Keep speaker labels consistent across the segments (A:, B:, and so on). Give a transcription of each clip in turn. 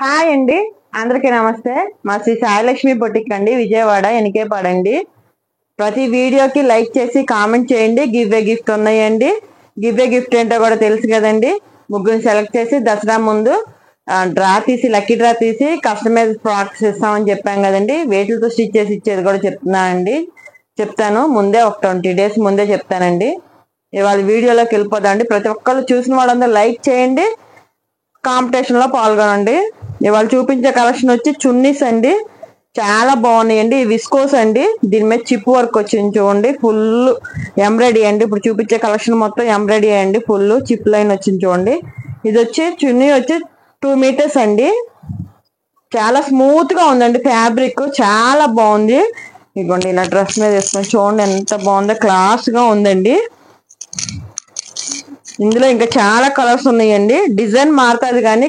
A: Hi అండి, అందరికీ నమస్తే. మా శ్రీ సాయిలక్ష్మి బొటిక్ అండి, విజయవాడ ఎనికేపాడండి. ప్రతి వీడియోకి లైక్ చేసి కామెంట్ చేయండి. గివ్ ఏ గిఫ్ట్ ఉన్నాయండి. గివ్ ఏ గిఫ్ట్ ఏంటో కూడా తెలుసు కదండి. ముగ్గురు సెలెక్ట్ చేసి దసరా ముందు లక్కీ డ్రా తీసి కస్టమైజ్ ఫ్రాక్స్ ఇస్తామని చెప్పాం కదండి. వేటితో స్టిచ్ చేసి ఇచ్చేది కూడా చెప్తాను. ముందే ఒక 20 days ముందే చెప్తానండి. ఇవాళ వీడియోలోకి వెళ్ళిపోదామండి. ప్రతి ఒక్కళ్ళు చూసిన వాళ్ళందరూ లైక్ చేయండి, కాంపిటీషన్ లో పాల్గొనండి. ఇవాళ చూపించే కలెక్షన్ వచ్చి చున్నీస్ అండి. చాలా బాగున్నాయండి. విస్కోస్ అండి. దీని మీద చిప్ వర్క్ వచ్చింది చూడండి. ఫుల్ ఎంబ్రాయిడరీ అండి. ఇప్పుడు చూపించే కలెక్షన్ మొత్తం ఎంబ్రాయిడరీ అండి. ఫుల్ చిప్ లైన్ వచ్చింది చూడండి. ఇది వచ్చి చున్నీ వచ్చి 2 meters అండి. చాలా స్మూత్ గా ఉందండి. ఫ్యాబ్రిక్ చాలా బాగుంది. ఇదిగోండి ఇలా డ్రెస్ మీద వేసుకొని చూడండి ఎంత బాగుందో. క్లాస్ గా ఉందండి. ఇందులో ఇంకా చాలా కలర్స్ ఉన్నాయండి. డిజైన్ మారుతుంది కానీ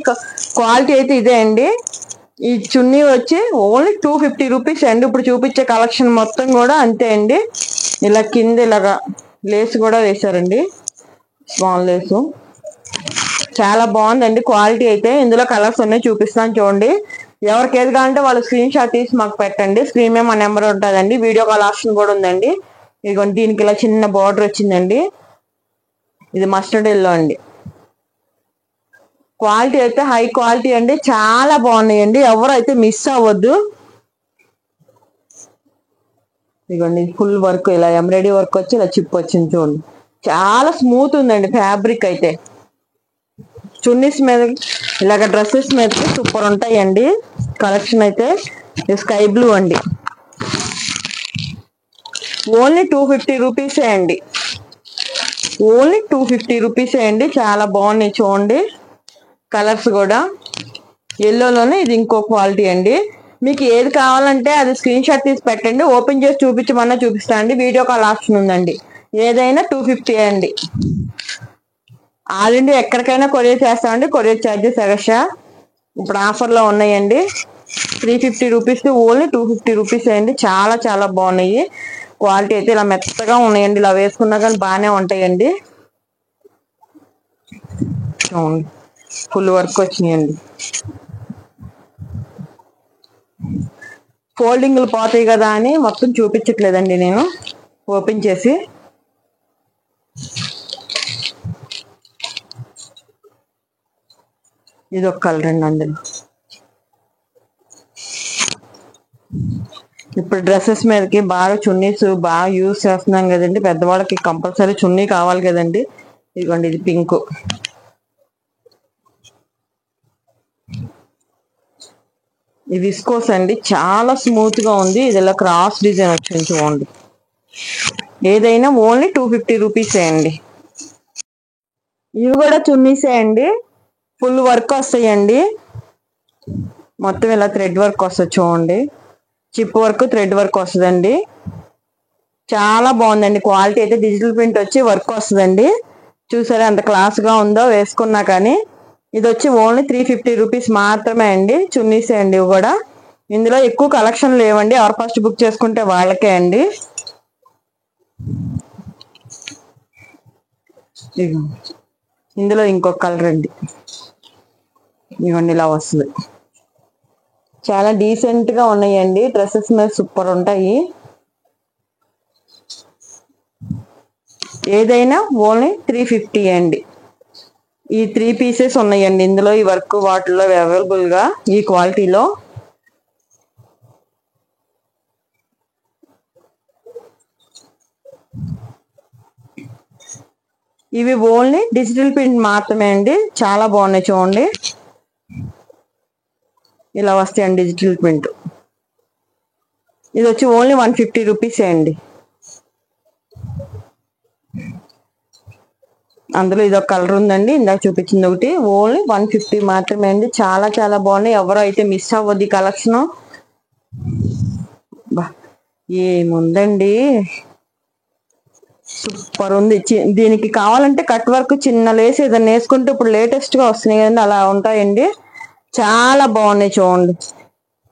A: క్వాలిటీ అయితే ఇదే అండి. ఈ చున్నీ వచ్చి ఓన్లీ 250 రూపీస్ అండి. ఇప్పుడు చూపించే కలెక్షన్ మొత్తం కూడా అంతే అండి. ఇలా కింద ఇలాగా లేస్ కూడా వేశారండి, స్మాల్ లేసు. చాలా బాగుందండి క్వాలిటీ అయితే. ఇందులో కలర్స్ ఉన్నాయి, చూపిస్తాను చూడండి. ఎవరికి ఏది కావాలంటే వాళ్ళు స్క్రీన్ షాట్ తీసి మాకు పెట్టండి. స్క్రీన్ మీద మా నెంబర్ ఉంటుందండి. వీడియో కాల్ ఆప్షన్ కూడా ఉందండి. ఇదిగోండి దీనికి ఇలా చిన్న బార్డర్ వచ్చిందండి. ఇది మస్టర్డ్ ఎల్లో అండి. క్వాలిటీ అయితే హై క్వాలిటీ అండి. చాలా బాగున్నాయండి. ఎవరైతే మిస్ అవ్వద్దు. ఇదిగోండి ఫుల్ వర్క్ ఇలా ఎంబ్రాయిడరీ వర్క్ వచ్చి ఇలా చిప్ వచ్చింది చూడండి. చాలా స్మూత్ ఉందండి ఫ్యాబ్రిక్ అయితే. చున్నీస్ మీద ఇలాగ డ్రెస్సెస్ మీద సూపర్ ఉంటాయండి. కలెక్షన్ అయితే స్కై బ్లూ అండి. ఓన్లీ 250 రూపీసే అండి. ఓన్లీ 250 రూపీసే అండి. చాలా బాగున్నాయి చూడండి. కలర్స్ కూడా ఎల్లోలోనే ఇది ఇంకో క్వాలిటీ అండి. మీకు ఏది కావాలంటే అది స్క్రీన్ షాట్ తీసి పెట్టండి. ఓపెన్ చేసి చూపించమన్నా చూపిస్తాను అండి. వీడియో కాల్ ఆప్షన్ ఉందండి. ఏదైనా 250 అండి. ఆల్ ఇండియా ఎక్కడికైనా కొరియర్ చేస్తామండి. Courier charges extra. ఇప్పుడు ఆఫర్లో ఉన్నాయండి. 350 రూపీస్ ఓన్లీ 250 రూపీస్ అండి. చాలా చాలా బాగున్నాయి. క్వాలిటీ అయితే ఇలా మెత్తగా ఉన్నాయండి. ఇలా వేసుకున్నా కానీ బాగానే ఉంటాయండి. ఫుల్ వర్క్ వచ్చినాయండి. ఫోల్డింగ్లు పోతాయి కదా అని మొత్తం చూపించట్లేదండి నేను. ఓపెన్ చేసి ఇది ఒక కలర్ అండి. అందులో ఇప్పుడు డ్రెస్సెస్ మీదకి బాగా చున్నీస్ బాగా యూజ్ చేస్తున్నాం కదండి. పెద్దవాళ్ళకి కంపల్సరీ చున్నీ కావాలి కదండి. ఇదిగోండి ఇది పింక్. ఇది విస్కోస్ అండి. చాలా స్మూత్ గా ఉంది. ఇది ఇలా క్రాస్ డిజైన్ వచ్చింది చూడండి. ఏదైనా ఓన్లీ 250 రూపీసే అండి. ఇవి కూడా చున్నీసే అండి. ఫుల్ వర్క్ వస్తాయండి. మొత్తం ఇలా థ్రెడ్ వర్క్ వస్తుంది చూడండి. చిప్ వర్క్ థ్రెడ్ వర్క్ వస్తుందండి. చాలా బాగుందండి. క్వాలిటీ అయితే డిజిటల్ ప్రింట్ వచ్చి వర్క్ వస్తుందండి. చూసారా ఎంత క్లాస్ గా ఉందో వేసుకున్నా కానీ. ఇది వచ్చి ఓన్లీ 350 రూపీస్ మాత్రమే అండి. చున్నీసే అండి ఇవి కూడా. ఇందులో ఎక్కువ కలెక్షన్ లేవండి. ఎవరు ఫస్ట్ బుక్ చేసుకుంటే వాళ్ళకే అండి. ఇందులో ఇంకొక కలర్ అండి. ఇవన్నీ ఇలా వస్తుంది. చాలా డీసెంట్ గా ఉన్నాయండి. డ్రెస్సెస్ మీద సూపర్ ఉంటాయి. ఏదైనా ఓన్లీ 350 అండి. ఈ 3 పీసెస్ ఉన్నాయండి ఇందులో. ఈ వర్క్ వాటిల్లో అవైలబుల్ గా ఈ క్వాలిటీలో. ఇవి ఓన్లీ డిజిటల్ ప్రింట్ మాత్రమే అండి. చాలా బాగున్నాయి చూడండి. ఇలా వస్తాయండి డిజిటల్ ప్రింట్. ఇది వచ్చి ఓన్లీ 150 రూపీసే అండి. అందులో ఇదొక కలర్ ఉందండి. ఇందాక చూపించింది ఒకటి. ఓన్లీ 150 మాత్రమే అండి. చాలా చాలా బాగున్నాయి. ఎవరో అయితే మిస్ అవ్వద్దు ఈ కలెక్షన్. ఏముందండి, సూపర్ ఉంది. దీనికి కావాలంటే కట్ వర్క్ చిన్న లేసి ఏదైనా వేసుకుంటే ఇప్పుడు లేటెస్ట్ గా వస్తున్నాయి కదండి, అలా ఉంటాయండి. చాలా బాగున్నాయి చూడండి.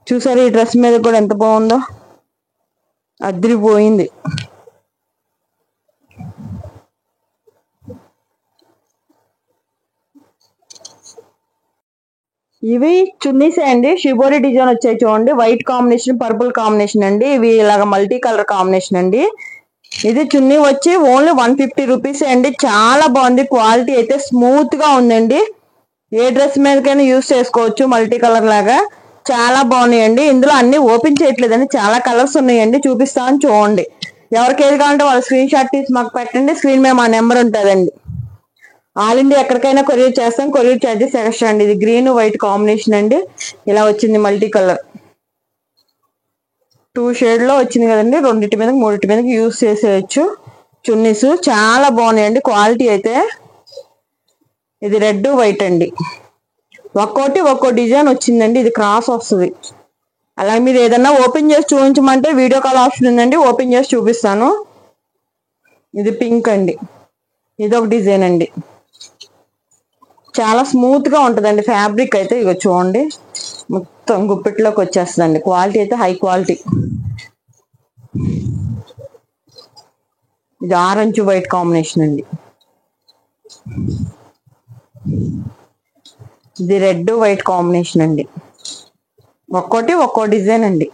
A: చూసారు ఈ డ్రెస్ మీద కూడా ఎంత బాగుందో. అదిరిపోయింది. ఇవి చున్నీసే అండి, షిబోరి డిజైన్ వచ్చాయి చూడండి, వైట్ కాంబినేషన్ పర్పుల్ కాంబినేషన్ అండి. ఇవి ఇలాగ మల్టీ కలర్ కాంబినేషన్ అండి. ఇది చున్నీ వచ్చి ఓన్లీ 150 రూపీస్ అండి. చాలా బాగుంది, క్వాలిటీ అయితే స్మూత్ గా ఉందండి. ఏ డ్రెస్ మీదకైనా యూస్ చేసుకోవచ్చు, మల్టీ కలర్ లాగా చాలా బాగున్నాయండి. ఇందులో అన్ని ఓపెన్ చేయట్లేదండి, చాలా కలర్స్ ఉన్నాయండి, చూపిస్తాను చూడండి. ఎవరికి ఏది కావాలంటే వాళ్ళు స్క్రీన్ షాట్ తీసి మాకు పెట్టండి, స్క్రీన్ మీద మా నెంబర్ ఉంటుందండి. ఆల్ ఇండియా ఎక్కడికైనా కొరియర్ చేస్తాం, కొరియర్ ఛార్జెస్ ఎక్స్ట్రా అండి. ఇది గ్రీన్ వైట్ కాంబినేషన్ అండి, ఇలా వచ్చింది మల్టీ కలర్ 2 షేడ్ లో వచ్చింది కదండి. రెండింటి మీద మూడింటి మీద యూస్ చేసేయచ్చు. చున్నీస్ చాలా బాగున్నాయండి, క్వాలిటీ అయితే. ఇది రెడ్ వైట్ అండి, ఒక్కో డిజైన్ వచ్చిందండి. ఇది క్రాస్ వస్తుంది. అలా మీరు ఏదన్నా ఓపెన్ చేసి చూపించమంటే వీడియో కాల్ ఆప్షన్ ఉందండి, ఓపెన్ చేసి చూపిస్తాను. ఇది పింక్ అండి, ఇది ఒక డిజైన్ అండి. చాలా స్మూత్ గా ఉంటుందండి ఫ్యాబ్రిక్ అయితే. ఇక చూడండి, మొత్తం గుప్పిట్లోకి వచ్చేస్తుందండి. క్వాలిటీ అయితే హై క్వాలిటీ. ఇది ఆరెంజ్ వైట్ కాంబినేషన్ అండి. ఇది రెడ్ వైట్ కాంబినేషన్ అండి. ఒక్కో డిజైన్ అండి.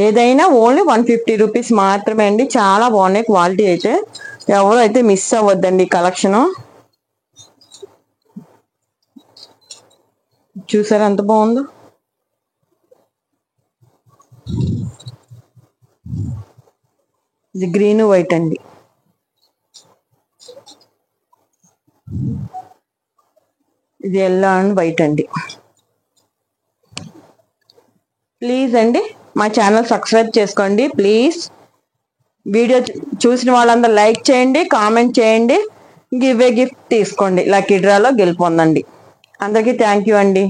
A: ఏదైనా ఓన్లీ 150 రూపీస్ మాత్రమే అండి. చాలా బాగున్నాయి క్వాలిటీ అయితే. ఎవరు అయితే మిస్ అవ్వద్దండి కలెక్షన్. చూసారా ఎంత బాగుందో. ఇది గ్రీన్ వైట్ అండి. ఇది ఎల్లో అండ్ వైట్ అండి. ప్లీజ్ అండి మా ఛానల్ సబ్స్క్రైబ్ చేసుకోండి ప్లీజ్. వీడియో చూసిన వాళ్ళందరూ లైక్ చేయండి, కామెంట్ చేయండి, గివ్ ఏ గిఫ్ట్ తీసుకోండి, లక్కీ డ్రాలో గెలుపొందండి. అందరికీ థ్యాంక్ యూ అండి.